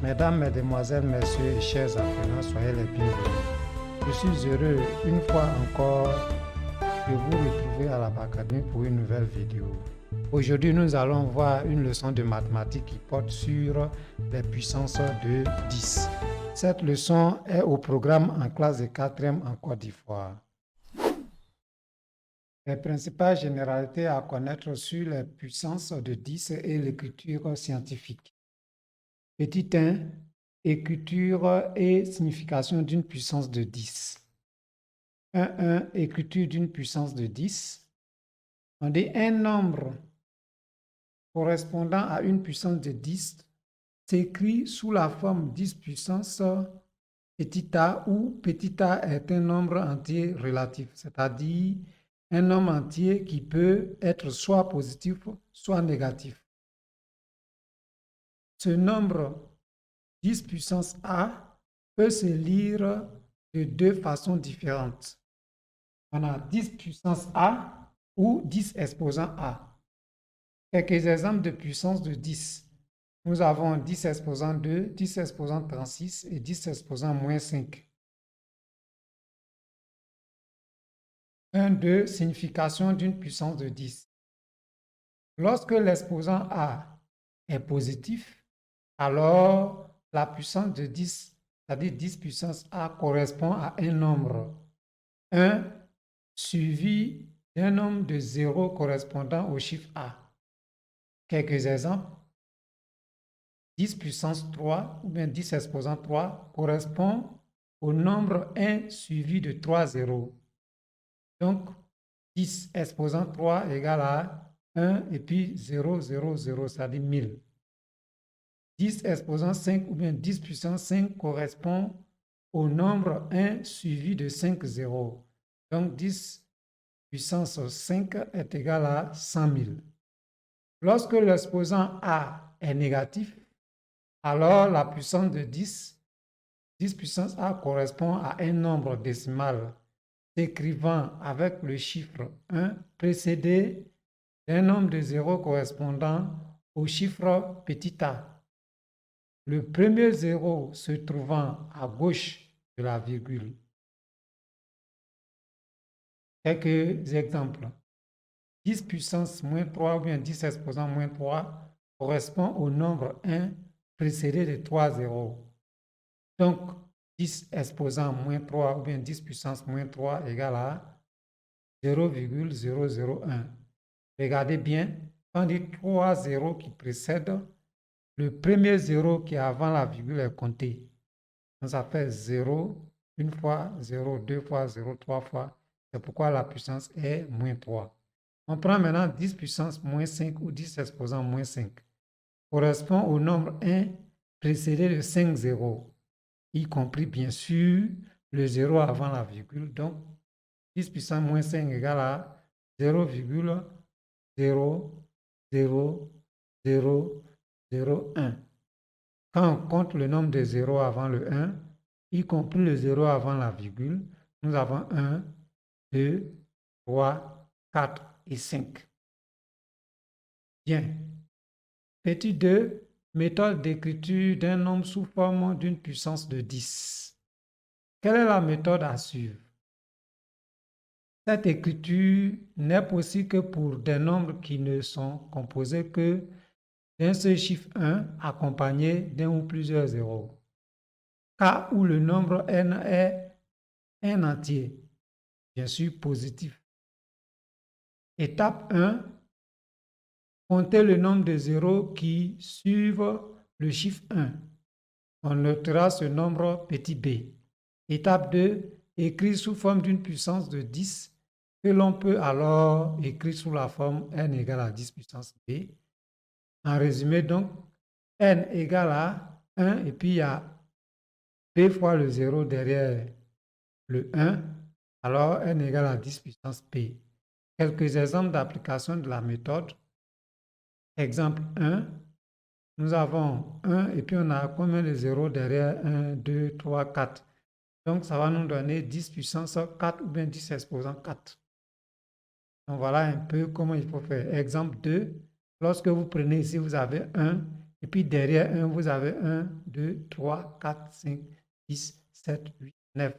Mesdames, Mesdemoiselles, Messieurs et chers apprenants, soyez les bienvenus. Je suis heureux une fois encore de vous retrouver à l'Abacadémie pour une nouvelle vidéo. Aujourd'hui, nous allons voir une leçon de mathématiques qui porte sur les puissances de 10. Cette leçon est au programme en classe de 4e en Côte d'Ivoire. Les principales généralités à connaître sur les puissances de 10 et l'écriture scientifique. Petit 1, écriture et signification d'une puissance de 10. 1, écriture d'une puissance de 10. On dit un nombre correspondant à une puissance de 10 s'écrit sous la forme 10 puissance petit a, où petit a est un nombre entier relatif, c'est-à-dire un nombre entier qui peut être soit positif, soit négatif. Ce nombre 10 puissance a peut se lire de deux façons différentes. On a 10 puissance a ou 10 exposant a. Quelques exemples de puissance de 10. Nous avons 10 exposant 2, 10 exposant 36 et 10 exposant moins 5. 1, 2, signification d'une puissance de 10. Lorsque l'exposant a est positif, alors la puissance de 10, c'est-à-dire 10 puissance a, correspond à un nombre 1 suivi d'un nombre de 0 correspondant au chiffre a. Quelques exemples. 10 puissance 3 ou bien 10 exposant 3 correspond au nombre 1 suivi de 3 zéros. Donc, 10 exposant 3 égale à 1 et puis 0, 0, 0, c'est-à-dire 1000. 10 exposant 5 ou bien 10 puissance 5 correspond au nombre 1 suivi de 5 zéros. Donc, 10 puissance 5 est égal à 100 000. Lorsque l'exposant A est négatif, alors la puissance de 10 puissance A correspond à un nombre décimal s'écrivant avec le chiffre 1 précédé d'un nombre de zéros correspondant au chiffre petit a. Le premier zéro se trouvant à gauche de la virgule. Quelques exemples. 10 puissance moins 3 ou bien 10 exposant moins 3 correspond au nombre 1 précédé de 3 zéros. Donc, 10 exposant moins 3 ou bien 10 puissance moins 3 égale à 0,001. Regardez bien, quand on dit 3 zéros qui précèdent, le premier zéro qui est avant la virgule est compté. Donc, ça fait 0, une fois, 0, deux fois, 0, trois fois. C'est pourquoi la puissance est moins 3. On prend maintenant 10 puissance moins 5 ou 10 exposant moins 5. Correspond au nombre 1 précédé de 5 zéros, y compris bien sûr le 0 avant la virgule. Donc, 10 puissance moins 5 égale à 0,00001. Quand on compte le nombre de 0 avant le 1, y compris le 0 avant la virgule, nous avons 1, 2, 3, 4 et 5. Bien. Petit 2, méthode d'écriture d'un nombre sous forme d'une puissance de 10. Quelle est la méthode à suivre? Cette écriture n'est possible que pour des nombres qui ne sont composés que d'un seul chiffre 1 accompagné d'un ou plusieurs zéros. Cas où le nombre n est un entier, bien sûr positif. Étape 1, comptez le nombre de zéros qui suivent le chiffre 1. On notera ce nombre petit b. Étape 2, écrire sous forme d'une puissance de 10 que l'on peut alors écrire sous la forme n égale à 10 puissance b. En résumé donc, n égale à 1 et puis il y a b fois le 0 derrière le 1, alors n égale à 10 puissance p. Quelques exemples d'application de la méthode. Exemple 1, nous avons 1 et puis on a combien de zéros derrière 1, 2, 3, 4. Donc ça va nous donner 10 puissance 4 ou bien 10 exposant 4. Donc voilà un peu comment il faut faire. Exemple 2, lorsque vous prenez ici, vous avez 1 Et puis derrière 1, vous avez 1, 2, 3, 4, 5, 6, 7, 8, 9.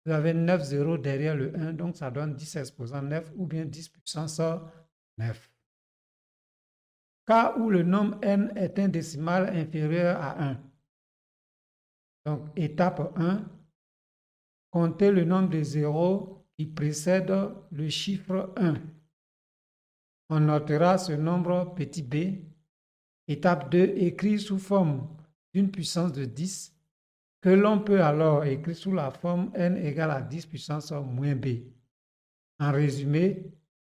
Vous avez 9 zéros derrière le 1, donc ça donne 10 exposant 9 ou bien 10 puissance 9. Cas où le nombre n est un décimal inférieur à 1. Donc, étape 1, comptez le nombre de zéros qui précède le chiffre 1. On notera ce nombre petit b. Étape 2, écrire sous forme d'une puissance de 10 que l'on peut alors écrire sous la forme n égale à 10 puissance moins b. En résumé,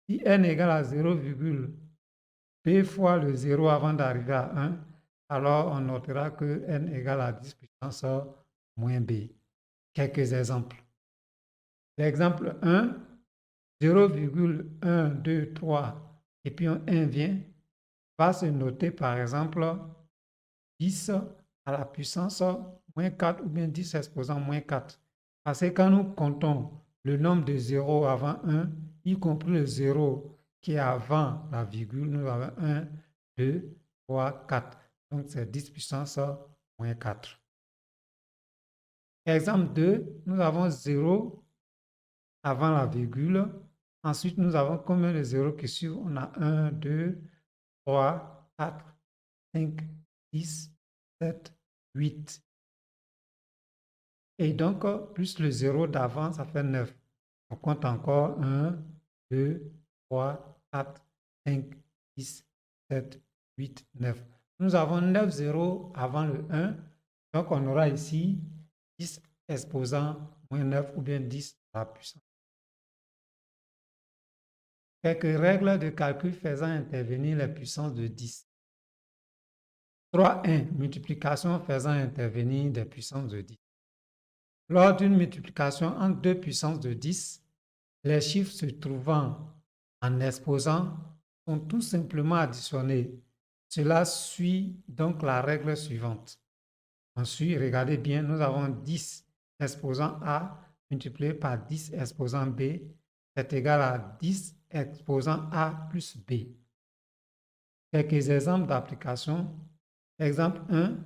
si n égale à 0, b fois le 0 avant d'arriver à 1, alors on notera que n égale à 10 puissance moins b. Quelques exemples. L'exemple 1, 0,123 et puis un 1 vient, va se noter par exemple 10 à la puissance moins 4 ou bien 10 exposant moins 4. Parce que quand nous comptons le nombre de zéros avant 1, y compris le 0 qui est avant la virgule, nous avons 1, 2, 3, 4. Donc c'est 10 puissance moins 4. Exemple 2, nous avons 0 avant la virgule. Ensuite, nous avons combien de zéros qui suivent? On a 1, 2, 3, 4, 5, 6, 7, 8. Et donc, plus le 0 d'avant, ça fait 9. On compte encore 1, 2, 3, 4, 5, 6, 7, 8, 9. Nous avons 9 zéros avant le 1. Donc, on aura ici 10 exposant moins 9 ou bien 10 à la puissance. Quelques règles de calcul faisant intervenir les puissances de 10. 3.1. Multiplication faisant intervenir des puissances de 10. Lors d'une multiplication entre deux puissances de 10, les chiffres se trouvant en exposant sont tout simplement additionnés. Cela suit donc la règle suivante. Ensuite, regardez bien, nous avons 10 exposant A multiplié par 10 exposant B est égal à 10 exposant A plus B. Quelques exemples d'application. Exemple 1,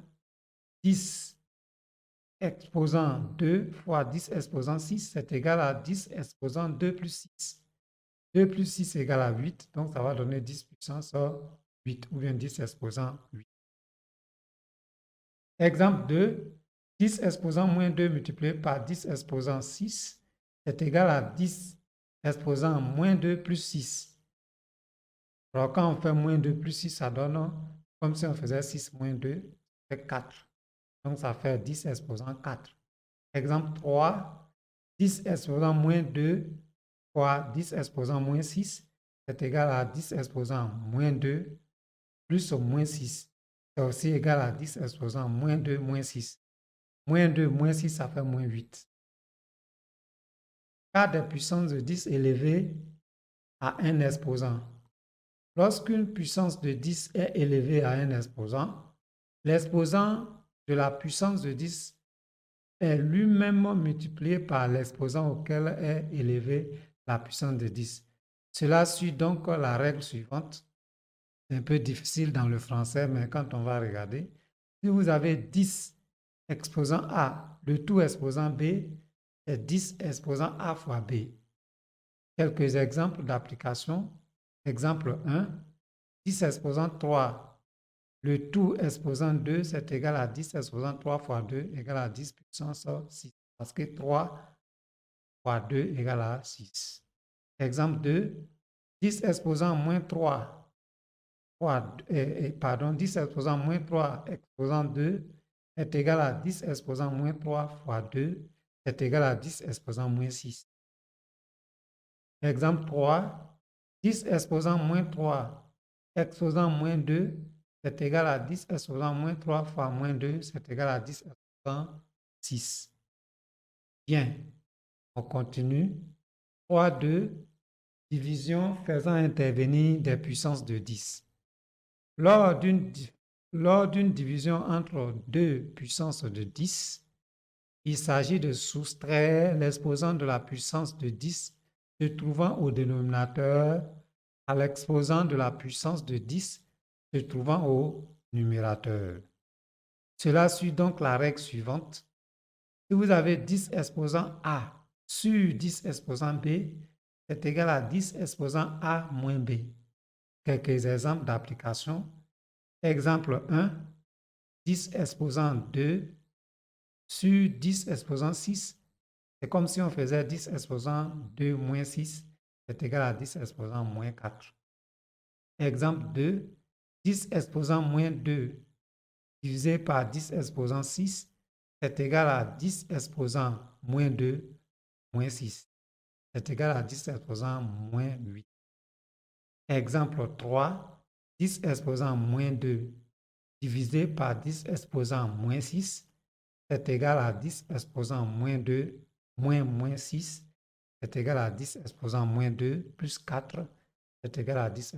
10 exposant 2 fois 10 exposant 6 est égal à 10 exposant 2 plus 6. 2 plus 6 égale à 8, donc ça va donner 10 puissance 8 ou bien 10 exposant 8. Exemple 2, 10 exposant moins 2 multiplié par 10 exposant 6 est égal à 10 exposant moins 2 plus 6. Alors quand on fait moins 2 plus 6, ça donne comme si on faisait 6 moins 2, c'est 4. Donc ça fait 10 exposant 4. Exemple 3, 10 exposant moins 2 fois 10 exposant moins 6 est égal à 10 exposant moins 2 plus moins 6. C'est aussi égal à 10 exposant moins 2 moins 6. Moins 2 moins 6, ça fait moins 8. Cas des puissances de 10 élevées à un exposant. Lorsqu'une puissance de 10 est élevée à un exposant, l'exposant de la puissance de 10 est lui-même multiplié par l'exposant auquel est élevée la puissance de 10. Cela suit donc la règle suivante. C'est un peu difficile dans le français, mais quand on va regarder, si vous avez 10 exposant A, le tout exposant B, c'est 10 exposant A fois B. Quelques exemples d'application. Exemple 1, 10 exposant 3, le tout exposant 2, c'est égal à 10 exposant 3 fois 2 égale à 10 puissance 6. Parce que 3 fois 2 égale à 6. Exemple 2, 10 exposant moins 3 fois, 10 exposant moins 3 exposant 2 est égal à 10 exposant moins 3 fois 2 est égal à 10 exposant moins 6. Exemple 3, 10 exposant moins 3 exposant moins 2 c'est égal à 10 exposant moins 3 fois moins 2, c'est égal à 10 exposant 6. Bien, on continue. 3.2, division faisant intervenir des puissances de 10. Lors d'une division entre deux puissances de 10, il s'agit de soustraire l'exposant de la puissance de 10 se trouvant au dénominateur à l'exposant de la puissance de 10 se trouvant au numérateur. Cela suit donc la règle suivante. Si vous avez 10 exposants A sur 10 exposants B, c'est égal à 10 exposants A moins B. Quelques exemples d'application. Exemple 1, 10 exposants 2 sur 10 exposants 6. C'est comme si on faisait 10 exposants 2 moins 6, c'est égal à 10 exposants moins 4. Exemple 2, 10 exposants moins 2 divisé par 10 exposants 6, c'est égal à 10 exposants moins 2 moins 6. C'est égal à 10 exposants moins 8. Exemple 3, 10 exposants moins 2 divisé par 10 exposants moins 6, c'est égal à 10 exposants moins 2 moins 6, c'est égal à 10 exposants moins 2 plus 4, c'est égal à 10.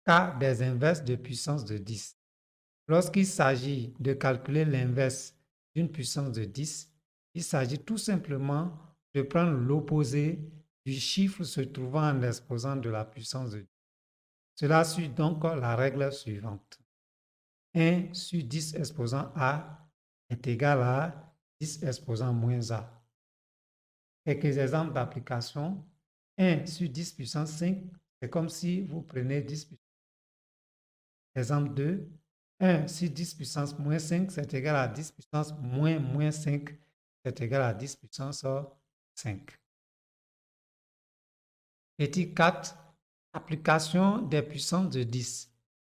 Cas des inverses de puissance de 10. Lorsqu'il s'agit de calculer l'inverse d'une puissance de 10, il s'agit tout simplement de prendre l'opposé du chiffre se trouvant en l'exposant de la puissance de 10. Cela suit donc la règle suivante. 1 sur 10 exposant A est égal à 10 exposant moins A. Quelques exemples d'application. 1 sur 10 puissance 5, c'est comme si vous prenez 10 puissance. Exemple 2, 1 sur 10 puissance moins 5, c'est égal à 10 puissance moins 5, c'est égal à 10 puissance 5. Petit 4, application des puissances de 10.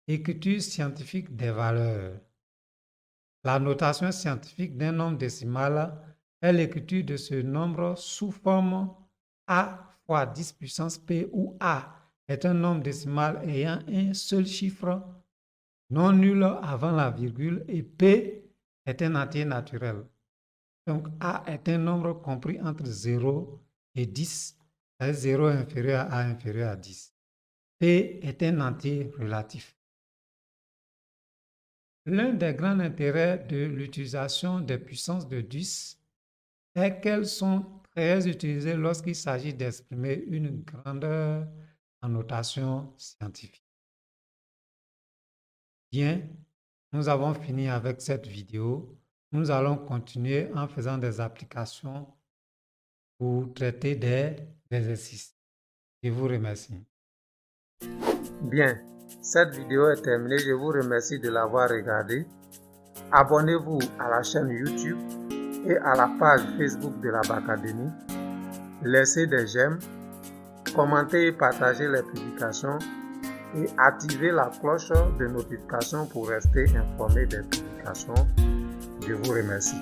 Écriture scientifique des valeurs. La notation scientifique d'un nombre décimal est l'écriture de ce nombre sous forme A fois 10 puissance P où A est un nombre décimal ayant un seul chiffre non nul avant la virgule et P est un entier naturel. Donc A est un nombre compris entre 0 et 10, c'est-à-dire 0 inférieur à A inférieur à 10. P est un entier relatif. L'un des grands intérêts de l'utilisation des puissances de 10 est qu'elles sont très utilisées lorsqu'il s'agit d'exprimer une grandeur en notation scientifique. Bien, nous avons fini avec cette vidéo. Nous allons continuer en faisant des applications pour traiter des exercices. Je vous remercie. Bien, cette vidéo est terminée. Je vous remercie de l'avoir regardée. Abonnez-vous à la chaîne YouTube et à la page Facebook de la Bacadémie. Laissez des j'aime, commentez et partagez les publications et activez la cloche de notification pour rester informé des publications. Je vous remercie.